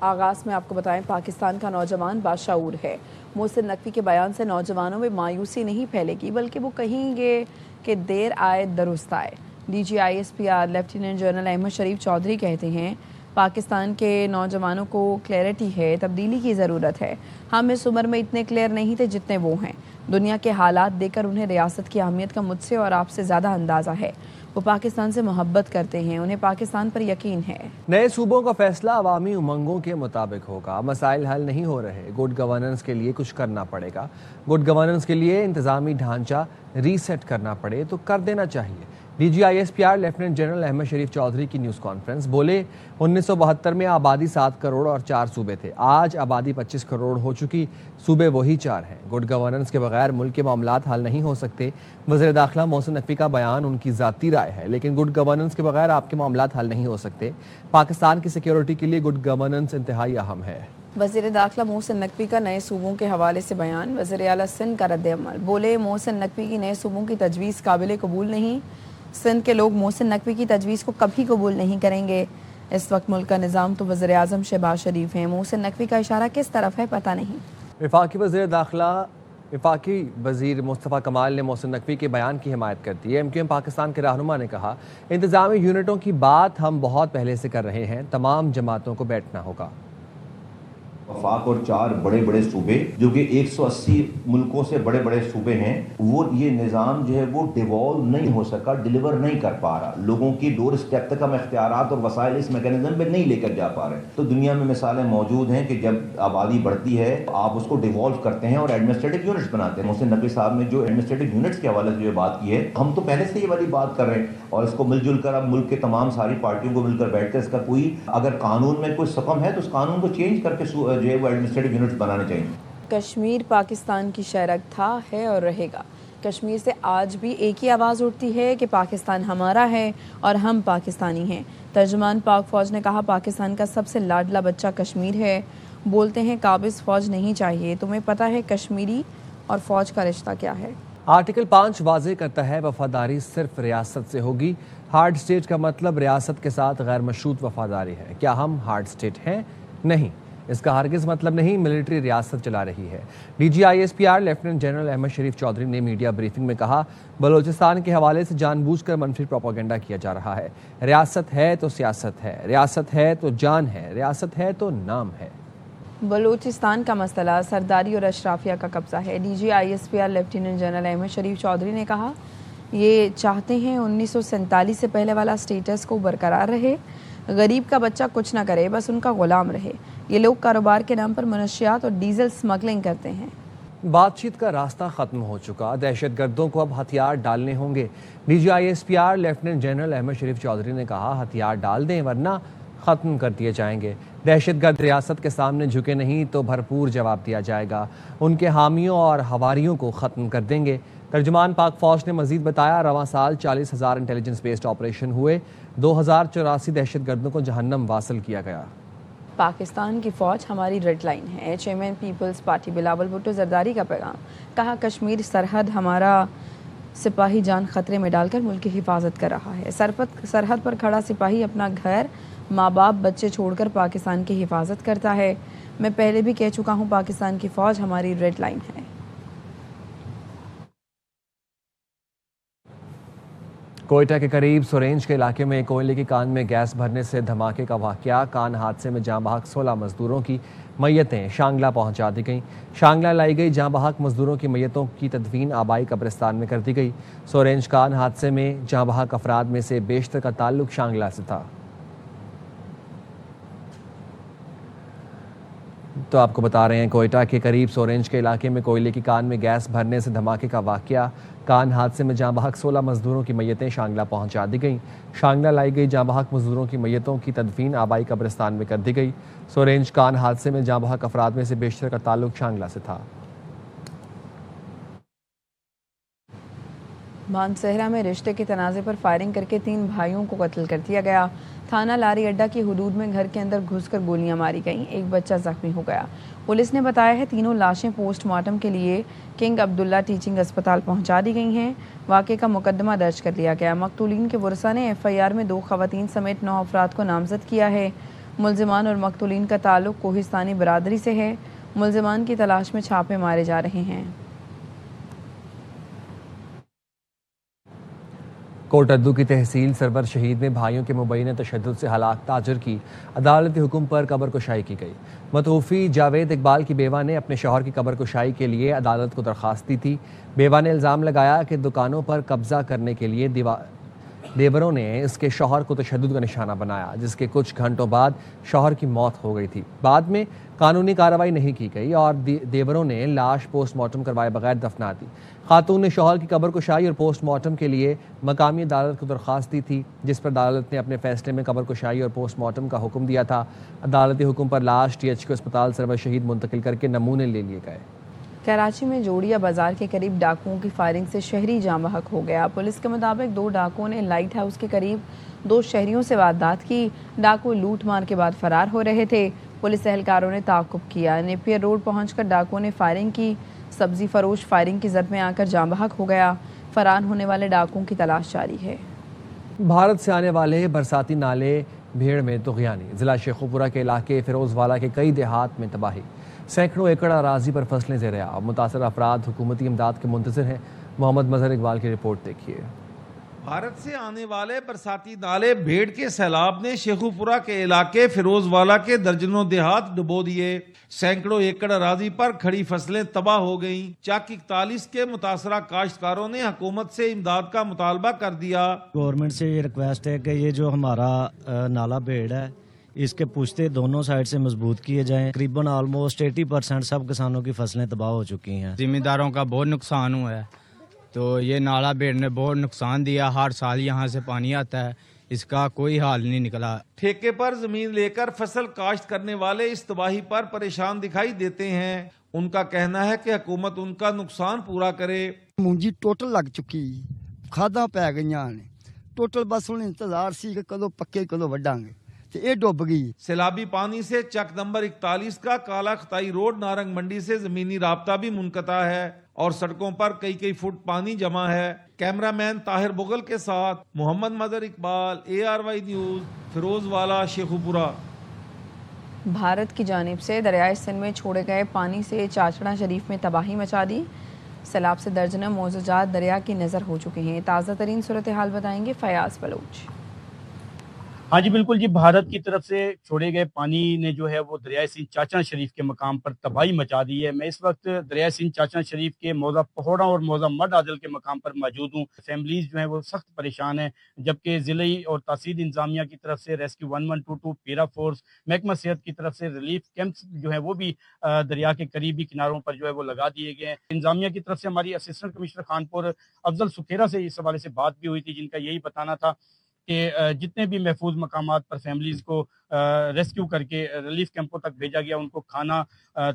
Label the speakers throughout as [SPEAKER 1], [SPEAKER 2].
[SPEAKER 1] آغاز میں آپ کو بتائیں پاکستان کا نوجوان باشعور ہے۔ محسن نقوی کے بیان سے نوجوانوں میں مایوسی نہیں پھیلے گی بلکہ وہ کہیں گے کہ دیر آئے درست آئے۔ DGISPR لیفٹیننٹ جنرل احمد شریف چودھری کہتے ہیں پاکستان کے نوجوانوں کو کلیئرٹی ہے، تبدیلی کی ضرورت ہے۔ ہم اس عمر میں اتنے کلیئر نہیں تھے جتنے وہ ہیں۔ دنیا کے حالات دیکھ کر انہیں ریاست کی اہمیت کا مجھ سے اور آپ سے زیادہ اندازہ ہے۔ وہ پاکستان سے محبت کرتے ہیں، انہیں پاکستان پر یقین ہے۔
[SPEAKER 2] نئے صوبوں کا فیصلہ عوامی امنگوں کے مطابق ہوگا۔ مسائل حل نہیں ہو رہے، گڈ گورننس کے لیے کچھ کرنا پڑے گا۔ گڈ گورننس کے لیے انتظامی ڈھانچہ ریسیٹ کرنا پڑے تو کر دینا چاہیے۔ DGISPR لیفٹیننٹ جنرل احمد شریف چودھری کی نیوز کانفرنس بولے 1972 میں آبادی 7 کروڑ اور 4 صوبے تھے، آج آبادی 25 کروڑ ہو چکی، صوبے وہی 4 ہیں۔ گڈ گورننس کے بغیر ملک کے معاملات حل نہیں ہو سکتے۔ وزیر داخلہ محسن نقوی کا بیان ان کی ذاتی رائے ہے، لیکن گڈ گورننس کے بغیر آپ کے معاملات حل نہیں ہو سکتے۔ پاکستان کی سیکیورٹی کے لیے گڈ گورننس انتہائی اہم ہے۔
[SPEAKER 1] وزیر داخلہ محسن نقوی کا نئے صوبوں کے حوالے سے بیان، وزیر اعلیٰ سندھ کا رد عمل، بولے محسن نقوی کی نئے صوبوں کی تجویز قابل قبول نہیں، سندھ کے لوگ محسن نقوی کی تجویز کو کبھی قبول نہیں کریں گے۔ اس وقت ملک کا نظام تو وزیر اعظم شہباز شریف ہیں، محسن نقوی کا اشارہ کس طرف ہے پتہ نہیں۔
[SPEAKER 2] وفاقی وزیر مصطفیٰ کمال نے محسن نقوی کے بیان کی حمایت کر دی ہے۔ MQM پاکستان کے رہنما نے کہا انتظامی یونٹوں کی بات ہم بہت پہلے سے کر رہے ہیں، تمام جماعتوں کو بیٹھنا ہوگا۔
[SPEAKER 3] وفاق اور 4 بڑے بڑے صوبے جو کہ 180 ملکوں سے بڑے بڑے صوبے ہیں، وہ یہ نظام جو ہے وہ ڈیوالو نہیں ہو سکا، ڈیلیور نہیں کر پا رہا، لوگوں کی ڈور اسٹیپ تک ہم اختیارات اور وسائل اس میکینزم پہ نہیں لے کر جا پا رہے۔ تو دنیا میں مثالیں موجود ہیں کہ جب آبادی بڑھتی ہے آپ اس کو ڈیوالو کرتے ہیں اور ایڈمنسٹریٹو یونٹس بناتے ہیں۔ محسن نقوی صاحب نے جو ایڈمنسٹریٹو یونٹس کے حوالے سے جو بات کی ہے، ہم تو پہلے سے یہ والی بات کر رہے ہیں اور اس کو مل جل کر اب ملک کے تمام ساری پارٹیوں کو مل کر بیٹھ کر اس کا کوئی اگر قانون میں کوئی سقم ہے تو اس قانون کو چینج کر کے جو ہے وہ ایڈمنسٹریٹو یونٹس بنانے چاہیے۔
[SPEAKER 1] کشمیر پاکستان کی شہرک تھا، ہے اور رہے گا۔ کشمیر سے آج بھی ایک ہی آواز اٹھتی ہے کہ پاکستان ہمارا ہے اور ہم پاکستانی ہیں۔ ترجمان پاک فوج نے کہا پاکستان کا سب سے لاڈلا بچہ کشمیر ہے۔ بولتے ہیں قابض فوج نہیں چاہیے، تمہیں پتہ ہے کشمیری اور فوج کا رشتہ کیا ہے؟
[SPEAKER 2] آرٹیکل 5 واضح کرتا ہے وفاداری صرف ریاست سے ہوگی۔ ہارڈ اسٹیٹ کا مطلب ریاست کے ساتھ غیر مشروط وفاداری ہے۔ کیا ہم ہارڈ اسٹیٹ ہیں؟ نہیں، اس کا ہرگز مطلب نہیں ملٹری ریاست چلا رہی ہے۔ DGISPR لیفٹیننٹ جنرل احمد شریف چودھری نے میڈیا بریفنگ میں کہا بلوچستان کے حوالے سے جان بوجھ کر منفی پروپیگنڈا کیا جا رہا ہے۔ ریاست ہے تو سیاست ہے، ریاست ہے تو جان ہے، ریاست ہے تو نام ہے۔
[SPEAKER 1] بلوچستان کا مسئلہ سرداری اور اشرافیہ کا قبضہ ہے۔ DGISPR لیفٹیننٹ جنرل احمد شریف چودھری نے کہا یہ چاہتے ہیں 1947 سے پہلے والا سٹیٹس کو برقرار رہے، غریب کا بچہ کچھ نہ کرے، بس ان کا غلام رہے۔ یہ لوگ کاروبار کے نام پر منشیات اور ڈیزل سمگلنگ کرتے ہیں۔
[SPEAKER 2] بات چیت کا راستہ ختم ہو چکا، دہشت گردوں کو اب ہتھیار ڈالنے ہوں گے۔ DGISPR لیفٹیننٹ جنرل احمد شریف چودھری نے کہا ہتھیار ڈال دیں ورنہ ختم کر دیے جائیں گے۔ دہشت گرد ریاست کے سامنے جھکے نہیں تو بھرپور جواب دیا جائے گا، ان کے حامیوں اور ہواریوں کو ختم کر دیں گے۔ ترجمان پاک فوج نے مزید بتایا رواں سال 40,000 انٹیلیجنس بیسڈ آپریشن ہوئے، 2084 دہشت گردوں کو جہنم واصل کیا گیا۔
[SPEAKER 1] پاکستان کی فوج ہماری ریڈ لائن ہے۔ Chairman People's Party Bilawal Bhutto Zardari کا پیغام، کہا کشمیر سرحد ہمارا سپاہی جان خطرے میں ڈال کر ملک کی حفاظت کر رہا ہے۔ سرحد پر کھڑا سپاہی اپنا گھر، ماں باپ، بچے چھوڑ کر پاکستان کی حفاظت کرتا ہے۔ میں پہلے بھی کہہ چکا ہوں پاکستان کی فوج ہماری ریڈ لائن ہے۔
[SPEAKER 2] کوئٹہ کے قریب سورینج کے علاقے میں کوئلے کی کان میں گیس بھرنے سے دھماکے کا واقعہ، کان حادثے میں جاں بحق 16 مزدوروں کی میتیں شانگلہ پہنچا دی گئیں۔ شانگلہ لائی گئی جاں بحق مزدوروں کی میتوں کی تدفین آبائی قبرستان میں کر دی گئی۔ سورینج کان حادثے میں جاں بحق افراد میں سے بیشتر کا تعلق شانگلہ سے تھا۔ تو آپ کو بتا رہے ہیں کوئٹہ کے قریب سورینج کے علاقے میں کوئلے کی کان میں گیس بھرنے سے دھماکے کا واقعہ، کان حادثے میں جاں بحق 16 مزدوروں کی میتیں شانگلہ پہنچا دی گئیں۔ شانگلہ لائی گئی جاں بحق مزدوروں کی میتوں کی تدفین آبائی قبرستان میں کر دی گئی۔ سورینج کان حادثے میں جاں بحق افراد میں سے بیشتر کا تعلق شانگلہ سے تھا۔
[SPEAKER 1] مانسہرہ میں رشتے کے تنازع پر فائرنگ کر کے 3 بھائیوں کو قتل کر دیا گیا۔ تھانہ لاری اڈہ کی حدود میں گھر کے اندر گھس کر گولیاں ماری گئیں، ایک بچہ زخمی ہو گیا۔ پولیس نے بتایا ہے تینوں لاشیں پوسٹ مارٹم کے لیے کنگ عبداللہ ٹیچنگ اسپتال پہنچا دی گئی ہیں۔ واقعے کا مقدمہ درج کر لیا گیا۔ مقتولین کے ورثاء نے FIR میں 2 خواتین سمیت 9 افراد کو نامزد کیا ہے۔ ملزمان اور مقتولین کا تعلق کوہستانی برادری سے ہے۔ ملزمان کی تلاش میں چھاپے مارے جا رہے ہیں۔
[SPEAKER 2] کوٹ ادو کی تحصیل سرور شہید میں بھائیوں کے مبینہ تشدد سے ہلاک تاجر کی عدالتی حکم پر قبر کشائی کی گئی۔ متوفی جاوید اقبال کی بیوہ نے اپنے شوہر کی قبر کشائی کے لیے عدالت کو درخواست دی تھی۔ بیوہ نے الزام لگایا کہ دکانوں پر قبضہ کرنے کے لیے دیوروں نے اس کے شوہر کو تشدد کا نشانہ بنایا، جس کے کچھ گھنٹوں بعد شوہر کی موت ہو گئی تھی۔ بعد میں قانونی کارروائی نہیں کی گئی اور دیوروں نے لاش پوسٹ مارٹم کروائے بغیر دفنا دی۔ خاتون نے شوہر کی قبر کشائی اور پوسٹ مارٹم کے لیے مقامی عدالت کو درخواست دی تھی، جس پر عدالت نے اپنے فیصلے میں قبر کشائی اور پوسٹ مارٹم کا حکم دیا تھا۔ عدالتی حکم پر لاش THQ اسپتال سرور شہید منتقل کر کے نمونے لے لیے گئے۔
[SPEAKER 1] کراچی میں جوڑیا بازار کے قریب ڈاکوؤں کی فائرنگ سے شہری جاں بحق ہو گیا۔ پولیس کے مطابق 2 ڈاکوؤں نے لائٹ ہاؤس کے قریب 2 شہریوں سے واردات کی۔ ڈاکو لوٹ مار کے بعد فرار ہو رہے تھے۔ پولیس اہلکاروں نے تعاقب کیا۔ نیپیر روڈ پہنچ کر ڈاکوؤں نے فائرنگ کی۔ سبزی فروش فائرنگ کی زد میں آ کر جاں بحق ہو گیا۔ فرار ہونے والے ڈاکوؤں کی تلاش جاری ہے۔
[SPEAKER 2] بھارت سے آنے والے برساتی نالے بھیڑ میں طغیانی۔ ضلع شیخوپورہ کے علاقے فیروز والا کے کئی دیہات میں تباہی۔ سینکڑوں ایکڑ اراضی پر فصلیں زیر آب۔ متاثرہ افراد حکومتی امداد کے منتظر ہیں۔ محمد مظہر اقبال کی رپورٹ دیکھیے۔
[SPEAKER 4] بھارت سے آنے والے برساتی نالے بھیڑ کے سیلاب نے شیخوپورہ کے علاقے فیروز والا کے درجنوں دیہات ڈبو دیے۔ سینکڑوں ایکڑ اراضی پر کھڑی فصلیں تباہ ہو گئیں۔ چک 41 کے متاثرہ کاشتکاروں نے حکومت سے امداد کا مطالبہ کر دیا۔
[SPEAKER 5] گورنمنٹ سے یہ ریکویسٹ ہے کہ یہ جو ہمارا نالا بھیڑ ہے اس کے پشتے دونوں سائڈ سے مضبوط کیے جائیں۔ تقریباً آلموسٹ 80% سب کسانوں کی فصلیں تباہ ہو چکی ہیں۔
[SPEAKER 6] ذمہ داروں کا بہت نقصان ہوا ہے، تو یہ نالا بھیڑ نے بہت نقصان دیا۔ ہر سال یہاں سے پانی آتا ہے، اس کا کوئی حال نہیں نکلا۔
[SPEAKER 4] ٹھیکے پر زمین لے کر فصل کاشت کرنے والے اس تباہی پر پریشان دکھائی دیتے ہیں۔ ان کا کہنا ہے کہ حکومت ان کا نقصان پورا کرے۔
[SPEAKER 7] مونجی ٹوٹل لگ چکی، کھاداں پی گئیاں نے ٹوٹل، بس ہن انتظار سی کہ کدو پکے کدو وڈاں گے تے اے ڈوب گئی۔
[SPEAKER 4] سیلابی پانی سے چک نمبر 41 کا کالا خطائی روڈ نارنگ منڈی سے زمینی رابطہ بھی منقطع ہے اور سڑکوں پر کئی فٹ پانی جمع ہے۔ کیمرہ مین طاہر بغل کے ساتھ محمد مظہر اقبال، ARY نیوز، فیروز والا، شیخوپورہ۔
[SPEAKER 1] بھارت کی جانب سے دریائے سندھ میں چھوڑے گئے پانی سے چاچڑا شریف میں تباہی مچا دی۔ سیلاب سے درجنوں موضوعات دریا کی نظر ہو چکے ہیں۔ تازہ ترین صورتحال بتائیں گے فیاض بلوچ۔
[SPEAKER 8] ہاں جی بالکل جی، بھارت کی طرف سے چھوڑے گئے پانی نے جو ہے وہ دریائے سندھ چاچڑا شریف کے مقام پر تباہی مچا دی ہے۔ میں اس وقت دریائے سندھ چاچڑا شریف کے موضع پہوڑا اور موضع مڈ عادل کے مقام پر موجود ہوں۔ فیملیز جو ہیں وہ سخت پریشان ہیں، جبکہ ضلعی اور تحصیل انتظامیہ کی طرف سے ریسکیو 1122 پیرا فورس، محکمہ صحت کی طرف سے ریلیف کیمپس جو ہیں وہ بھی دریا کے قریبی کناروں پر جو ہے وہ لگا دیے گئے ہیں۔ انتظامیہ کی طرف سے ہماری اسسٹنٹ کمشنر خانپور افضل سکھیرا سے اس حوالے سے بات بھی ہوئی تھی، جن کا یہی بتانا تھا کہ جتنے بھی محفوظ مقامات پر فیملیز کو ریسکیو کر کے ریلیف کیمپوں تک بھیجا گیا، ان کو کھانا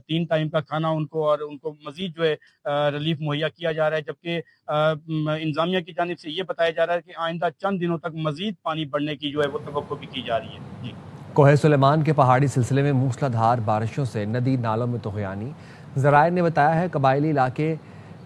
[SPEAKER 8] 3 ٹائم کا کھانا ان کو مزید جو ہے ریلیف مہیا کیا جا رہا ہے، جبکہ انتظامیہ کی جانب سے یہ بتایا جا رہا ہے کہ آئندہ چند دنوں تک مزید پانی بڑھنے کی جو ہے وہ توقع بھی کی جا رہی ہے۔ جی،
[SPEAKER 2] کوہ سلیمان کے پہاڑی سلسلے میں موسلا دھار بارشوں سے ندی نالوں میں طغیانی۔ ذرائع نے بتایا ہے قبائلی علاقے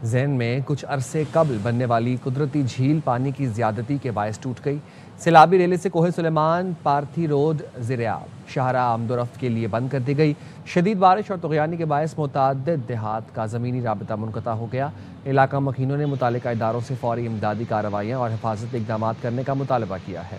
[SPEAKER 2] ذہن میں کچھ عرصے قبل بننے والی قدرتی جھیل پانی کی زیادتی کے باعث ٹوٹ گئی۔ سیلابی ریلے سے کوہ سلیمان پارتھی روڈ زیر آب، شاہراہ آمد و رفت کے لیے بند کر دی گئی۔ شدید بارش اور طغیانی کے باعث متعدد دیہات کا زمینی رابطہ منقطع ہو گیا۔ علاقہ مکینوں نے متعلقہ اداروں سے فوری امدادی کارروائیاں اور حفاظتی اقدامات کرنے کا مطالبہ کیا ہے۔